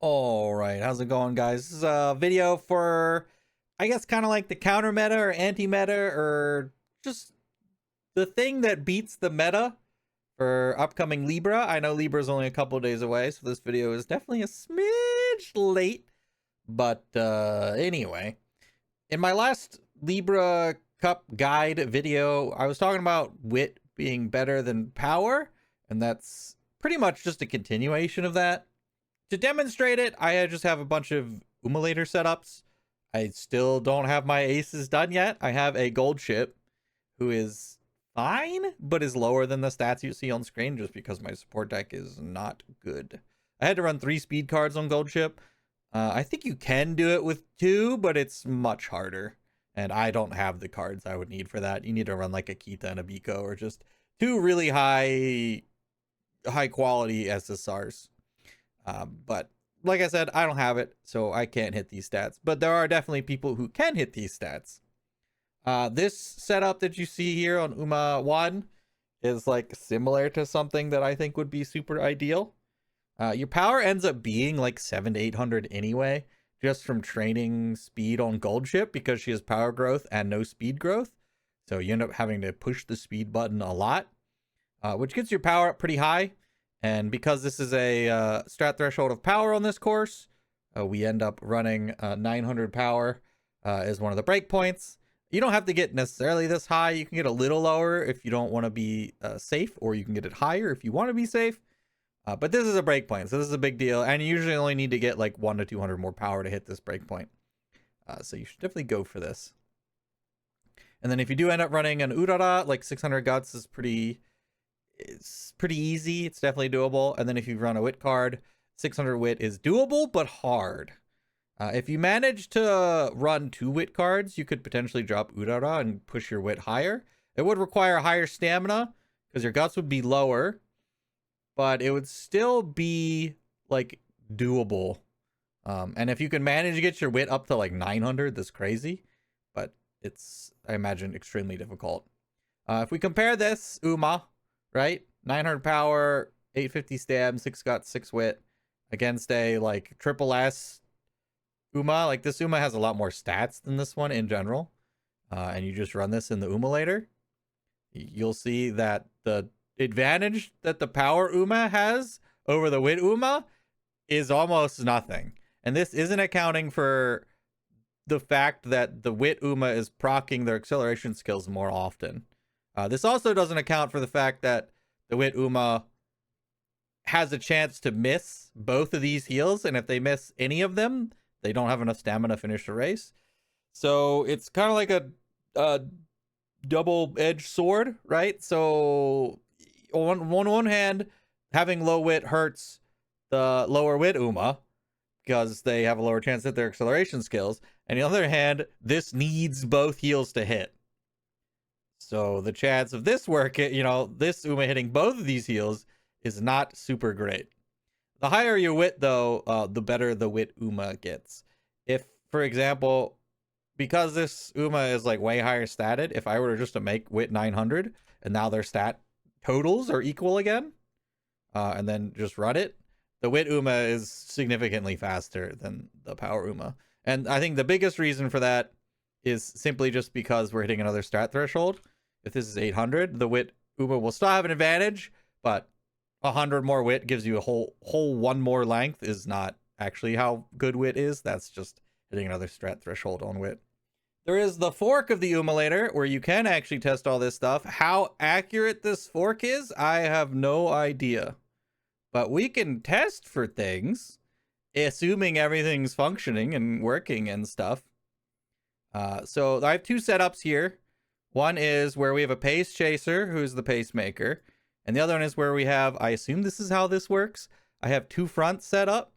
All right, how's it going, guys? This is a video for, I guess, kind of like the counter meta or anti meta or just the thing that beats the meta for upcoming Libra. I know Libra is only a couple days away, so this video is definitely a smidge late. But anyway, in my last Libra Cup guide video, I was talking about wit being better than power, and that's pretty much just a continuation of that. To demonstrate it, I just have a bunch of Umalator setups. I still don't have my aces done yet. I have a gold ship who is fine, but is lower than the stats you see on screen just because my support deck is not good. I had to run 3 speed cards on gold ship. I think you can do it with 2, but it's much harder. And I don't have the cards I would need for that. You need to run like a Kita and a Biko or just 2 really high quality SSRs. But like I said, I don't have it, so I can't hit these stats. But there are definitely people who can hit these stats. This setup that you see here on Uma 1 is like similar to something that I think would be super ideal. Your power ends up being like 700 to 800 anyway, just from training speed on gold ship because she has power growth and no speed growth. So you end up having to push the speed button a lot, which gets your power up pretty high. And because this is a strat threshold of power on this course, we end up running 900 power as one of the breakpoints. You don't have to get necessarily this high. You can get a little lower if you don't want to be safe, or you can get it higher if you want to be safe. But this is a breakpoint, so this is a big deal. And you usually only need to get like 100 to 200 more power to hit this breakpoint. So you should definitely go for this. And then if you do end up running an Urara, like 600 guts is it's pretty easy. It's definitely doable. And then if you run a wit card, 600 wit is doable, but hard. If you manage to run 2 wit cards, you could potentially drop Urara and push your wit higher. It would require higher stamina because your guts would be lower, but it would still be like doable. And if you can manage to get your wit up to like 900, that's crazy, but it's, I imagine, extremely difficult. If we compare this Uma, right, 900 power, 850 stam, 6 guts, 6 wit against a like triple S Uma, like this Uma has a lot more stats than this one in general, and you just run this in the Umalator, you'll see that the advantage that the power Uma has over the wit Uma is almost nothing. And this isn't accounting for the fact that the wit Uma is proccing their acceleration skills more often. This also doesn't account for the fact that the wit Uma has a chance to miss both of these heals, and if they miss any of them, they don't have enough stamina to finish the race. So it's kind of like a double-edged sword, right? So on one hand, having low wit hurts the lower wit Uma because they have a lower chance at their acceleration skills. And on the other hand, this needs both heals to hit. So the chance of this this Uma hitting both of these heals is not super great. The higher your wit, though, the better the wit Uma gets. If, for example, because this Uma is like way higher statted, if I were just to make wit 900 and now their stat totals are equal again, and then just run it, the wit Uma is significantly faster than the power Uma. And I think the biggest reason for that is simply just because we're hitting another stat threshold. If this is 800, the wit Uma will still have an advantage, but 100 more wit gives you a whole 1 more length is not actually how good wit is. That's just hitting another strat threshold on wit. There is the fork of the Umalator where you can actually test all this stuff. How accurate this fork is, I have no idea. But we can test for things, assuming everything's functioning and working and stuff. So I have 2 setups here. One is where we have a pace chaser, who's the pacemaker. And the other one is where we have, I assume this is how this works, I have 2 fronts set up.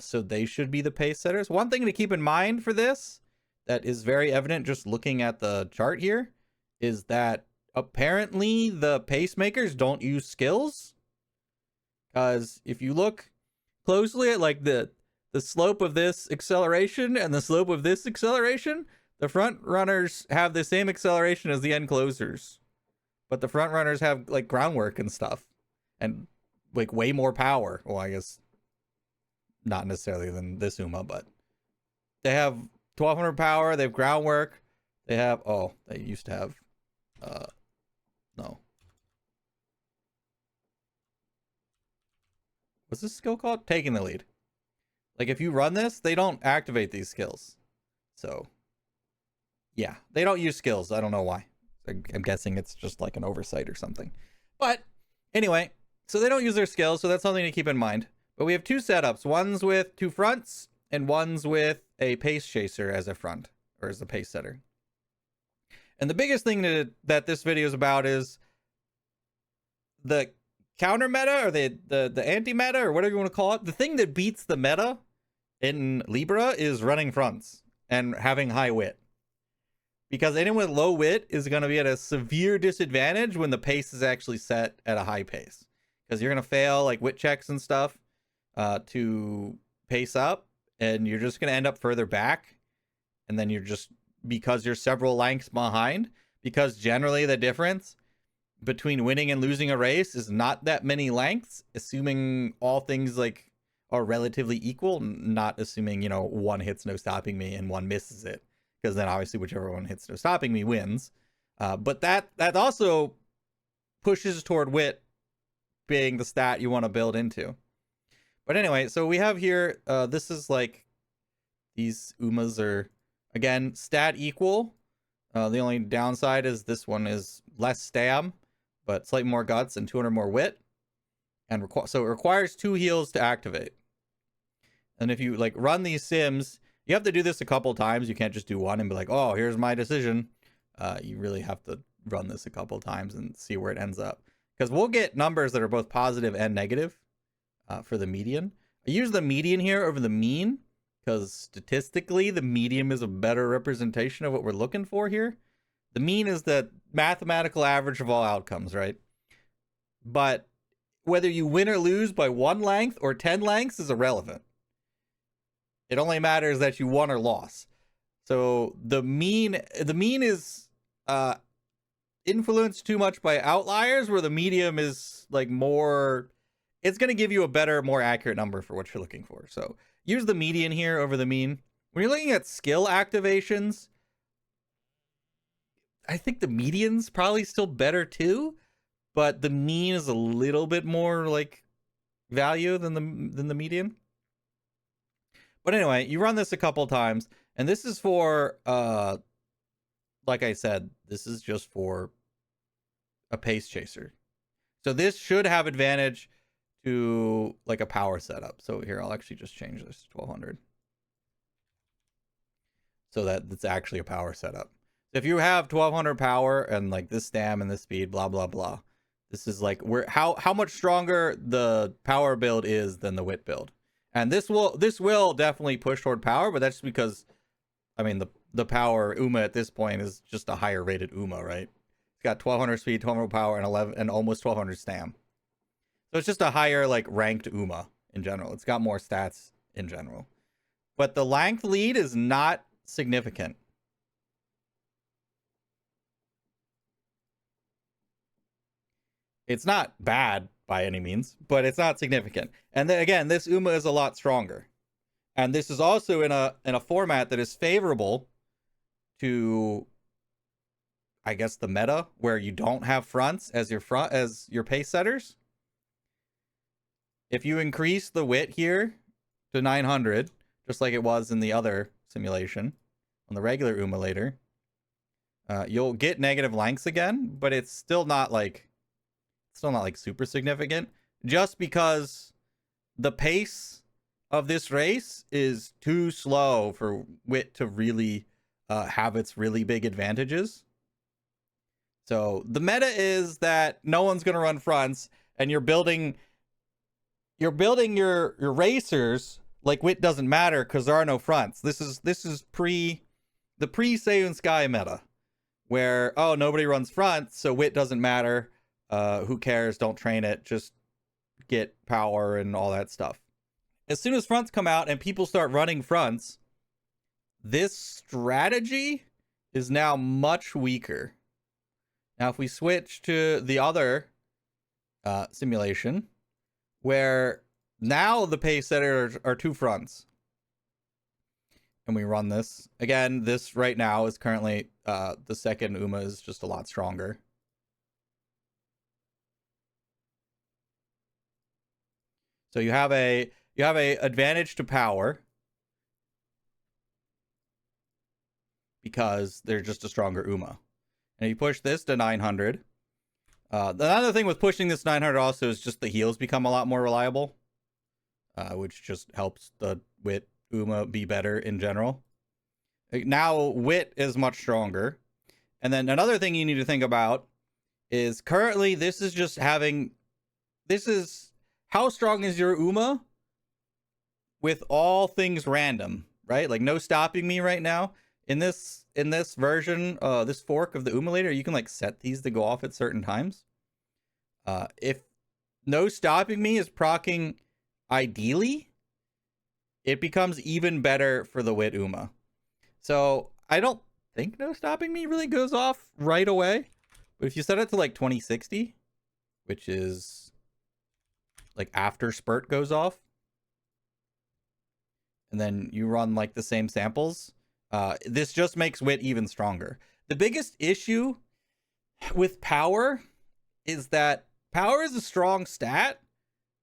So they should be the pace setters. One thing to keep in mind for this that is very evident just looking at the chart here is that apparently the pacemakers don't use skills. Because if you look closely at like the slope of this acceleration and the slope of this acceleration, the front runners have the same acceleration as the end closers. But the front runners have like groundwork and stuff and like way more power. Well, I guess not necessarily than this Uma, but they have 1200 power. They have groundwork. They have, oh, they used to have, no. What's this skill called? Taking the lead. Like, if you run this, they don't activate these skills. So, yeah, they don't use skills. I don't know why. I'm guessing it's just like an oversight or something. But anyway, so they don't use their skills, so that's something to keep in mind. But we have two setups. One's with two fronts, and one's with a pace chaser as a front, or as a pace setter. And the biggest thing that this video is about is the counter meta, or the anti-meta, or whatever you want to call it. The thing that beats the meta in Libra is running fronts and having high wit. Because anyone with low wit is going to be at a severe disadvantage when the pace is actually set at a high pace. Because you're going to fail like wit checks and stuff to pace up, and you're just going to end up further back. And then you're just, because you're several lengths behind, because generally the difference between winning and losing a race is not that many lengths, assuming all things like are relatively equal, not assuming, you know, one hits no stopping me and one misses it, because then obviously whichever one hits no stopping me wins. But that also pushes toward wit being the stat you want to build into. But anyway, so we have here, this is like, these Umas are, again, stat equal. The only downside is this one is less stam, but slightly more guts and 200 more wit. And so it requires 2 heals to activate. And if you like run these sims, you have to do this a couple times. You can't just do one and be like, oh, here's my decision. You really have to run this a couple times and see where it ends up. Because we'll get numbers that are both positive and negative for the median. I use the median here over the mean, because statistically, the median is a better representation of what we're looking for here. The mean is the mathematical average of all outcomes, right? But whether you win or lose by 1 length or 10 lengths is irrelevant. It only matters that you won or lost. So the mean is influenced too much by outliers, where the medium is like more, it's going to give you a better, more accurate number for what you're looking for. So use the median here over the mean. When you're looking at skill activations, I think the median's probably still better too, but the mean is a little bit more like value than the median. But anyway, you run this a couple times, and this is for, like I said, this is just for a pace chaser. So this should have advantage to like a power setup. So here, I'll actually just change this to 1200. So that it's actually a power setup. If you have 1200 power and like this stam and this speed, blah, blah, blah. This is like how much stronger the power build is than the wit build. And this will definitely push toward power, but that's because, I mean, the power Uma at this point is just a higher rated Uma, right? It's got 1200 speed, 1200 power, and almost 1200 stam. So it's just a higher like ranked Uma in general. It's got more stats in general. But the length lead is not significant. It's not bad by any means, but it's not significant. And then again, this Uma is a lot stronger. And this is also in a format that is favorable to, I guess, the meta, where you don't have fronts as your pace setters. If you increase the wit here to 900, just like it was in the other simulation on the regular Umalator, you'll get negative lengths again, but it's still not like super significant, just because the pace of this race is too slow for wit to really have its really big advantages. So the meta is that no one's going to run fronts, and you're building your racers like wit doesn't matter because there are no fronts. This is the pre-Seiyun Sky meta, where, oh, nobody runs fronts, so wit doesn't matter. Who cares? Don't train it. Just get power and all that stuff. As soon as fronts come out and people start running fronts, this strategy is now much weaker. Now, if we switch to the other simulation, where Now the pace setter are two fronts. And we run this. Again, this right now is currently, the second Uma is just a lot stronger. So you have a advantage to power because they're just a stronger Uma. And you push this to 900. Another thing with pushing this 900 also is just the heals become a lot more reliable, which just helps the Wit Uma be better in general. Now Wit is much stronger. And then another thing you need to think about is currently this is just having, this is how strong is your Uma with all things random, right? Like no stopping me right now. In this version, this fork of the Umalator, you can like set these to go off at certain times. If no stopping me is proccing ideally, it becomes even better for the Wit Uma. So I don't think no stopping me really goes off right away. But if you set it to like 2060, which is like after spurt goes off, and then you run like the same samples, this just makes Wit even stronger. The biggest issue with power is that power is a strong stat,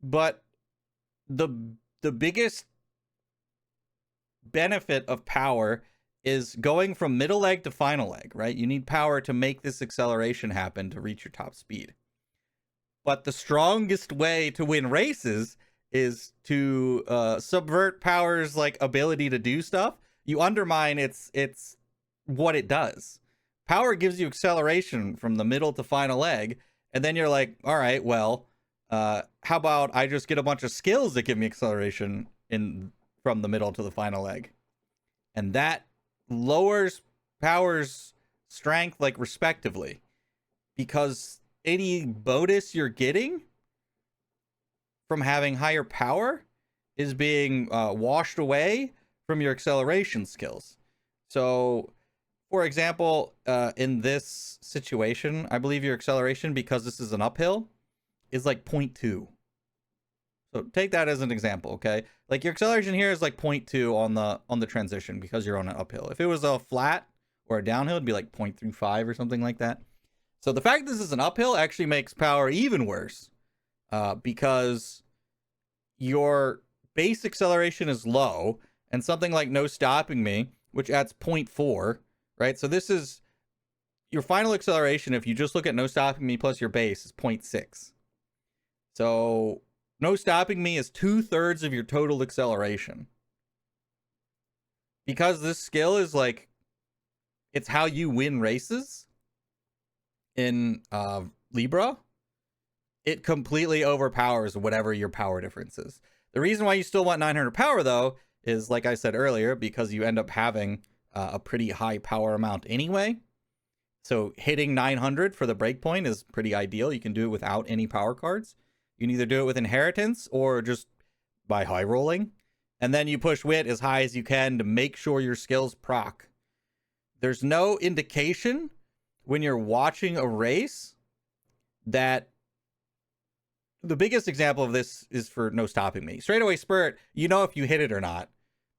but the biggest benefit of power is going from middle leg to final leg, right? You need power to make this acceleration happen to reach your top speed. But the strongest way to win races is to subvert power's like ability to do stuff. You undermine its what it does. Power gives you acceleration from the middle to final leg, and then you're like, all right, well, how about I just get a bunch of skills that give me acceleration from the middle to the final leg, and that lowers power's strength like respectively, because any bonus you're getting from having higher power is being washed away from your acceleration skills. So for example, in this situation, I believe your acceleration, because this is an uphill, is like 0.2. So take that as an example, okay? Like your acceleration here is like 0.2 on the transition because you're on an uphill. If it was a flat or a downhill, it'd be like 0.35 or something like that. So the fact this is an uphill actually makes power even worse, because your base acceleration is low, and something like no stopping me, which adds 0.4, right? So this is your final acceleration. If you just look at no stopping me plus your base is 0.6. So no stopping me is 2/3 of your total acceleration. Because this skill is like, it's how you win races in Libra, it completely overpowers whatever your power difference is. The reason why you still want 900 power though is, like I said earlier, because you end up having a pretty high power amount anyway. So hitting 900 for the breakpoint is pretty ideal. You can do it without any power cards. You can either do it with inheritance or just by high rolling. And then you push Wit as high as you can to make sure your skills proc. There's no indication when you're watching a race that, the biggest example of this is for no stopping me. Straightaway spurt, you know if you hit it or not,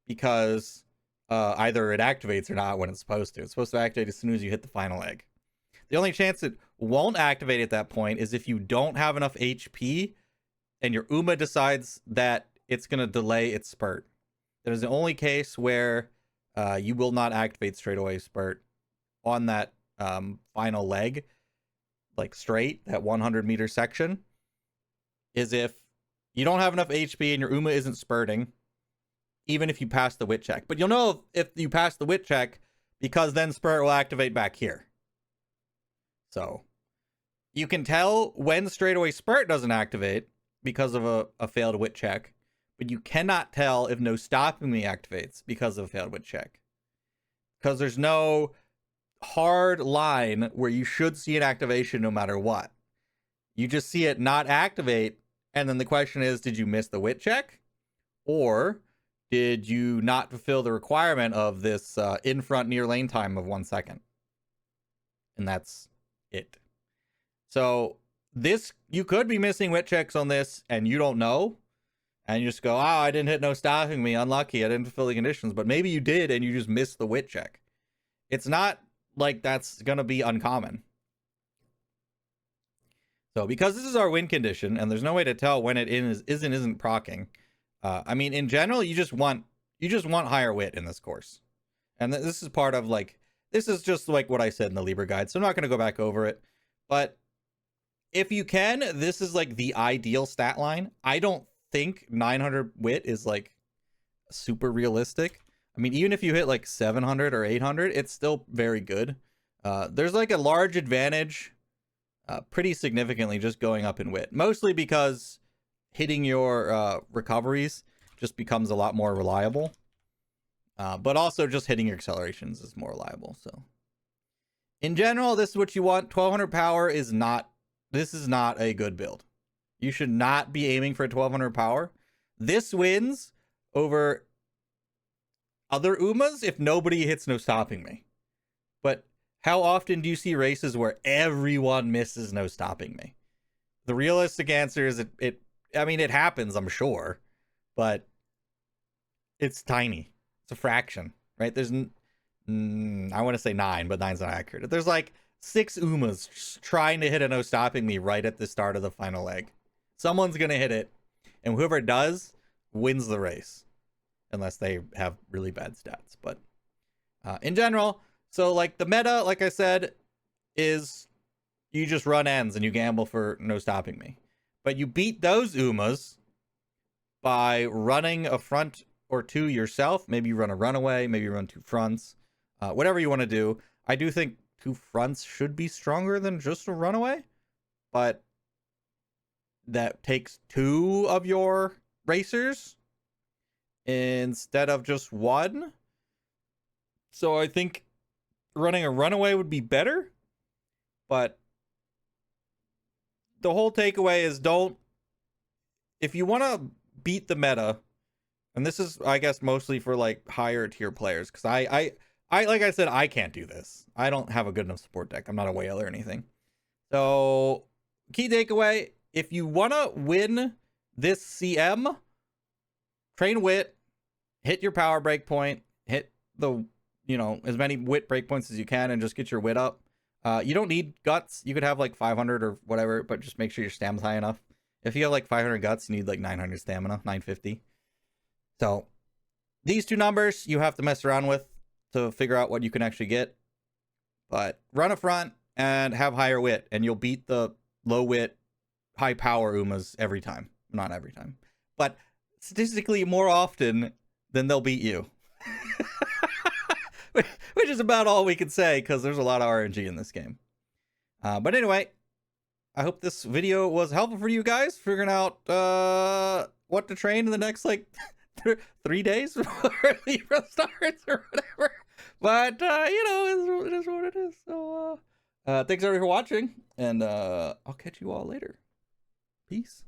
because either it activates or not when it's supposed to. It's supposed to activate as soon as you hit the final leg. The only chance it won't activate at that point is if you don't have enough HP and your Uma decides that it's going to delay its spurt. That is the only case where you will not activate straightaway spurt on that final leg, like straight, that 100-meter section, is if you don't have enough HP and your Uma isn't spurting, even if you pass the Wit check. But you'll know if you pass the Wit check, because then spurt will activate back here. So you can tell when straightaway spurt doesn't activate because of a failed Wit check, but you cannot tell if no stopping me activates because of a failed Wit check. Because there's no hard line where you should see an activation no matter what. You just see it not activate, and then the question is, did you miss the Wit check? Or did you not fulfill the requirement of this in front near lane time of 1 second? And that's it. So this, you could be missing Wit checks on this and you don't know, And you just go, oh, I didn't hit no stopping me. Unlucky. I didn't fulfill the conditions. But maybe you did and you just missed the wit check. It's not like that's going to be uncommon. So because this is our win condition and there's no way to tell when it isn't procking. I mean, in general, you just want higher wit in this course. And this is part of like, this is just like what I said in the Libra guide. So I'm not going to go back over it. But if you can, this is like the ideal stat line. I don't think 900 wit is like super realistic. I mean, even if you hit like 700 or 800, it's still very good. There's like a large advantage pretty significantly just going up in wit, mostly because hitting your recoveries just becomes a lot more reliable. But also just hitting your accelerations is more reliable. So in general, this is what you want. 1200 power is not, this is not a good build. You should not be aiming for 1200 power. This wins over other Umas if nobody hits no stopping me. But how often do you see races where everyone misses no stopping me? The realistic answer is I mean, it happens, I'm sure, but it's tiny. It's a fraction, right? There's, I want to say 9, but 9's not accurate. There's like 6 Umas trying to hit a no stopping me right at the start of the final leg. Someone's going to hit it, and whoever does wins the race. Unless they have really bad stats. But in general, so like the meta, like I said, is you just run ends and you gamble for no stopping me. But you beat those Umas by running a front or two yourself. Maybe you run a runaway, maybe you run 2 fronts, whatever you want to do. I do think 2 fronts should be stronger than just a runaway, but that takes 2 of your racers instead of just 1. So I think running a runaway would be better, but the whole takeaway is if you want to beat the meta, and this is, I guess, mostly for like higher tier players, because I like I said, I can't do this. I don't have a good enough support deck. I'm not a whale or anything. So key takeaway, if you want to win this CM, train wit, hit your power breakpoint, hit the, as many wit breakpoints as you can, and just get your wit up. You don't need guts. You could have like 500 or whatever, but just make sure your stamina's high enough. If you have like 500 guts, you need like 900 stamina, 950. So these 2 numbers you have to mess around with to figure out what you can actually get. But run a front and have higher wit, and you'll beat the low wit, high power Umas every time. Not every time, but statistically more often than they'll beat you. Which is about all we can say, because there's a lot of RNG in this game. But anyway, I hope this video was helpful for you guys, figuring out what to train in the next, like, 3 days before Libra starts or whatever. But, it is what it is. So, thanks everybody for watching, and I'll catch you all later. Peace.